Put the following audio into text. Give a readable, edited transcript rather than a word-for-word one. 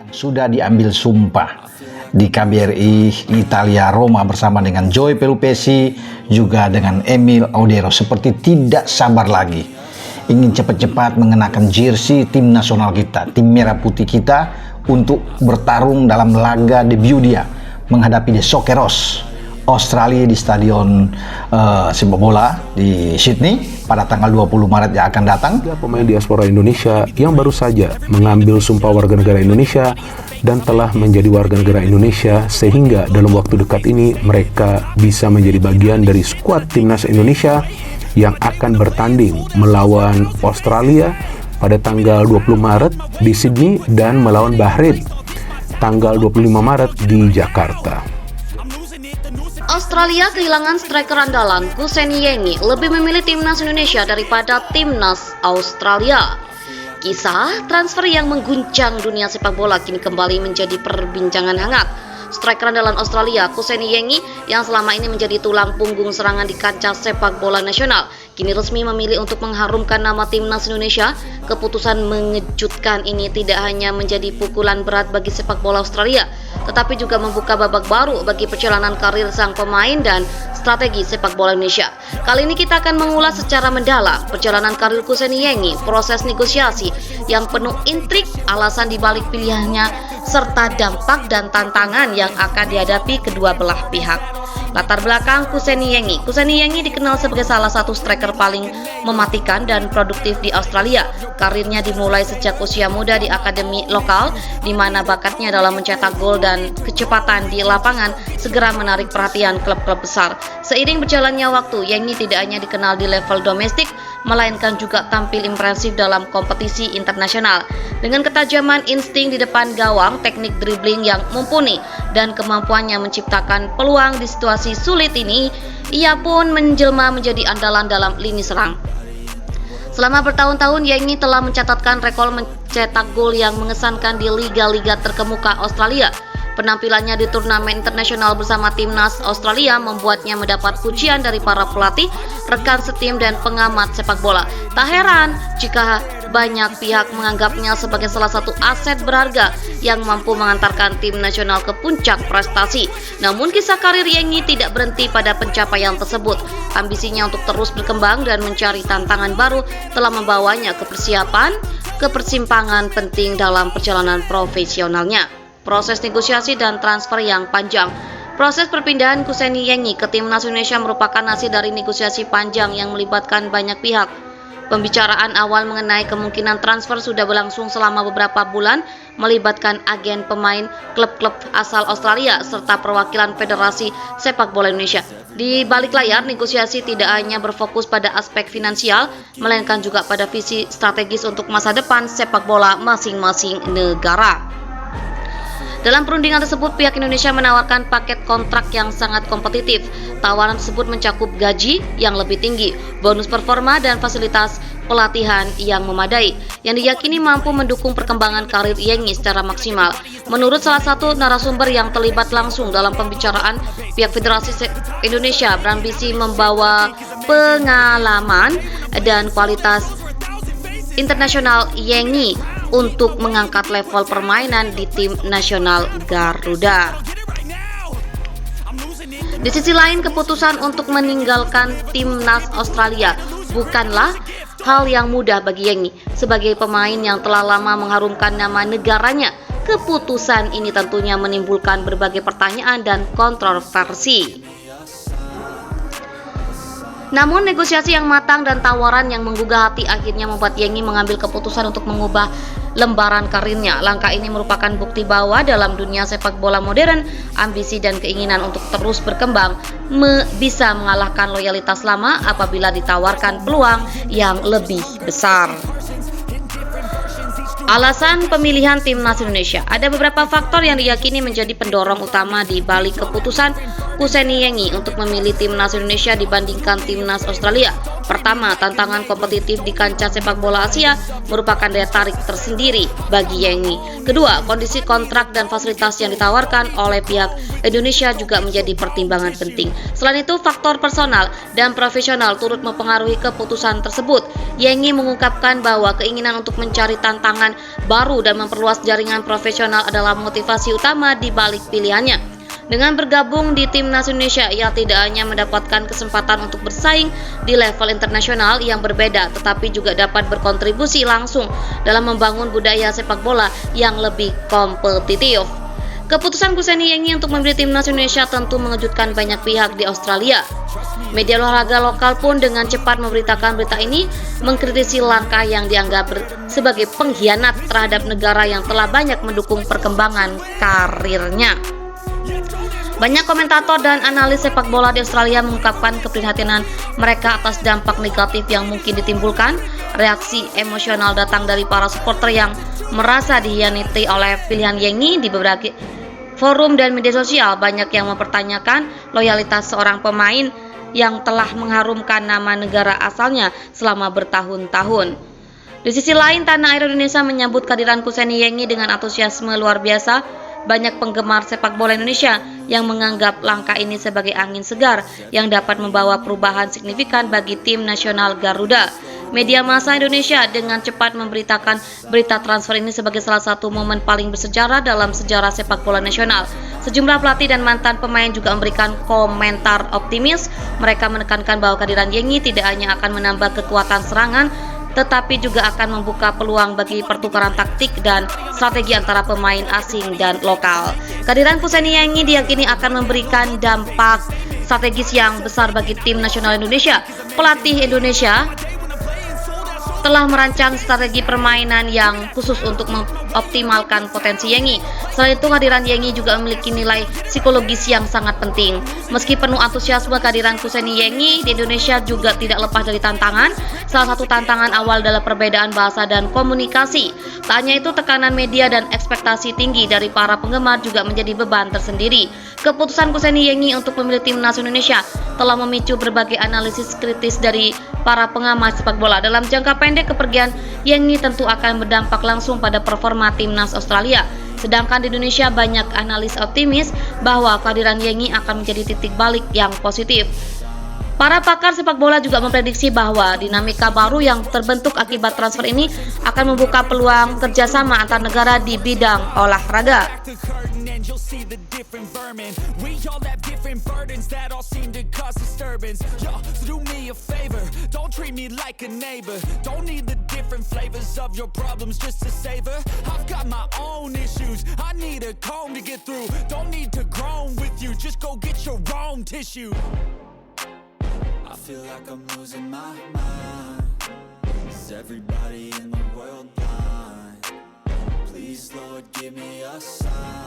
yang sudah diambil sumpah di KBRI Italia Roma bersama dengan Joy Pelupesi juga dengan Emil Audero seperti tidak sabar lagi ingin cepat-cepat mengenakan jersey tim nasional kita, tim merah putih kita untuk bertarung dalam laga debut dia menghadapi The Socceroos Australia di stadion sepak bola di Sydney pada tanggal 20 Maret yang akan datang. Pemain diaspora Indonesia yang baru saja mengambil sumpah warga negara Indonesia dan telah menjadi warga negara Indonesia sehingga dalam waktu dekat ini mereka bisa menjadi bagian dari skuad timnas Indonesia yang akan bertanding melawan Australia pada tanggal 20 Maret di Sydney dan melawan Bahrain tanggal 25 Maret di Jakarta. Australia kehilangan striker andalan Kuseni Yengi lebih memilih timnas Indonesia daripada timnas Australia. Kisah transfer yang mengguncang dunia sepak bola kini kembali menjadi perbincangan hangat. Striker andalan Australia Kuseni Yengi yang selama ini menjadi tulang punggung serangan di kancah sepak bola nasional kini resmi memilih untuk mengharumkan nama timnas Indonesia. Keputusan mengejutkan ini tidak hanya menjadi pukulan berat bagi sepak bola Australia, tetapi juga membuka babak baru bagi perjalanan karir sang pemain dan strategi sepak bola Indonesia. Kali ini kita akan mengulas secara mendalam perjalanan karir Kuseni Yengi, proses negosiasi yang penuh intrik, alasan dibalik pilihannya, serta dampak dan tantangan yang akan dihadapi kedua belah pihak. Latar belakang Kuseni Yengi. Kuseni Yengi dikenal sebagai salah satu striker paling mematikan dan produktif di Australia. Karirnya dimulai sejak usia muda di akademi lokal, di mana bakatnya dalam mencetak gol dan kecepatan di lapangan segera menarik perhatian klub-klub besar. Seiring berjalannya waktu, Yengi tidak hanya dikenal di level domestik, melainkan juga tampil impresif dalam kompetisi internasional. Dengan ketajaman insting di depan gawang, teknik dribbling yang mumpuni, dan kemampuannya menciptakan peluang di situasi sulit ini, ia pun menjelma menjadi andalan dalam lini serang. Selama bertahun-tahun, Yengi telah mencatatkan rekor mencetak gol yang mengesankan di liga-liga terkemuka Australia. Penampilannya di turnamen internasional bersama timnas Australia membuatnya mendapat pujian dari para pelatih, rekan setim, dan pengamat sepak bola. Tak heran jika banyak pihak menganggapnya sebagai salah satu aset berharga yang mampu mengantarkan tim nasional ke puncak prestasi. Namun kisah karir Yengi tidak berhenti pada pencapaian tersebut. Ambisinya untuk terus berkembang dan mencari tantangan baru telah membawanya ke persimpangan penting dalam perjalanan profesionalnya. Proses negosiasi dan transfer yang panjang. Proses perpindahan Kuseni Yengi ke timnas Indonesia merupakan hasil dari negosiasi panjang yang melibatkan banyak pihak. Pembicaraan awal mengenai kemungkinan transfer sudah berlangsung selama beberapa bulan, melibatkan agen pemain, klub-klub asal Australia, serta perwakilan Federasi Sepak Bola Indonesia. Di balik layar, negosiasi tidak hanya berfokus pada aspek finansial, melainkan juga pada visi strategis untuk masa depan sepak bola masing-masing negara. Dalam perundingan tersebut, pihak Indonesia menawarkan paket kontrak yang sangat kompetitif. Tawaran tersebut mencakup gaji yang lebih tinggi, bonus performa, dan fasilitas pelatihan yang memadai, yang diyakini mampu mendukung perkembangan karir Yengi secara maksimal. Menurut salah satu narasumber yang terlibat langsung dalam pembicaraan, pihak Federasi Indonesia berambisi membawa pengalaman dan kualitas internasional Yengi untuk mengangkat level permainan di tim nasional Garuda. Di sisi lain, keputusan untuk meninggalkan timnas Australia bukanlah hal yang mudah bagi Yengi. Sebagai pemain yang telah lama mengharumkan nama negaranya, keputusan ini tentunya menimbulkan berbagai pertanyaan dan kontroversi. Namun negosiasi yang matang dan tawaran yang menggugah hati akhirnya membuat Yengi mengambil keputusan untuk mengubah lembaran karirnya. Langkah ini merupakan bukti bahwa dalam dunia sepak bola modern, ambisi dan keinginan untuk terus berkembang bisa mengalahkan loyalitas lama apabila ditawarkan peluang yang lebih besar. Alasan pemilihan timnas Indonesia. Ada beberapa faktor yang diyakini menjadi pendorong utama di balik keputusan Kuseni Yengi untuk memilih timnas Indonesia dibandingkan timnas Australia. Pertama, tantangan kompetitif di kancah sepak bola Asia merupakan daya tarik tersendiri bagi Yengi. Kedua, kondisi kontrak dan fasilitas yang ditawarkan oleh pihak Indonesia juga menjadi pertimbangan penting. Selain itu, faktor personal dan profesional turut mempengaruhi keputusan tersebut. Yengi mengungkapkan bahwa keinginan untuk mencari tantangan pengalaman baru dan memperluas jaringan profesional adalah motivasi utama di balik pilihannya. Dengan bergabung di Timnas Indonesia, ia tidak hanya mendapatkan kesempatan untuk bersaing di level internasional yang berbeda, tetapi juga dapat berkontribusi langsung dalam membangun budaya sepak bola yang lebih kompetitif. Keputusan Kuseni Yengi untuk memilih Timnas Indonesia tentu mengejutkan banyak pihak di Australia. Media olahraga lokal pun dengan cepat memberitakan berita ini, mengkritisi langkah yang dianggap sebagai pengkhianat terhadap negara yang telah banyak mendukung perkembangan karirnya. Banyak komentator dan analis sepak bola di Australia mengungkapkan keprihatinan mereka atas dampak negatif yang mungkin ditimbulkan. Reaksi emosional datang dari para supporter yang merasa dihianati oleh pilihan Yengi di beberapa forum dan media sosial. Banyak yang mempertanyakan loyalitas seorang pemain yang telah mengharumkan nama negara asalnya selama bertahun-tahun. Di sisi lain, tanah air Indonesia menyambut kehadiran Kuseni Yengi dengan antusiasme luar biasa. Banyak penggemar sepak bola Indonesia yang menganggap langkah ini sebagai angin segar yang dapat membawa perubahan signifikan bagi tim nasional Garuda. Media massa Indonesia dengan cepat memberitakan berita transfer ini sebagai salah satu momen paling bersejarah dalam sejarah sepak bola nasional. Sejumlah pelatih dan mantan pemain juga memberikan komentar optimis. Mereka menekankan bahwa kehadiran Yengi tidak hanya akan menambah kekuatan serangan, tetapi juga akan membuka peluang bagi pertukaran taktik dan strategi antara pemain asing dan lokal. Kehadiran Kuseni Yengi diyakini akan memberikan dampak strategis yang besar bagi tim nasional Indonesia. Pelatih Indonesia telah merancang strategi permainan yang khusus untuk mengoptimalkan potensi Yengi. Selain itu, kehadiran Yengi juga memiliki nilai psikologis yang sangat penting. Meski penuh antusiasme, kehadiran Kuseni Yengi di Indonesia juga tidak lepas dari tantangan. Salah satu tantangan awal adalah perbedaan bahasa dan komunikasi. Tak hanya itu, tekanan media dan ekspektasi tinggi dari para penggemar juga menjadi beban tersendiri. Keputusan Kuseni Yengi untuk memilih Timnas Indonesia telah memicu berbagai analisis kritis dari para pengamat sepak bola. Dalam jangka pendek, kepergian Yengi tentu akan berdampak langsung pada performa Timnas Australia. Sedangkan di Indonesia, banyak analis optimis bahwa kehadiran Yengi akan menjadi titik balik yang positif. Para pakar sepak bola juga memprediksi bahwa dinamika baru yang terbentuk akibat transfer ini akan membuka peluang kerjasama antar negara di bidang olahraga. I feel like I'm losing my mind. Is everybody in the world blind? Please, Lord, give me a sign.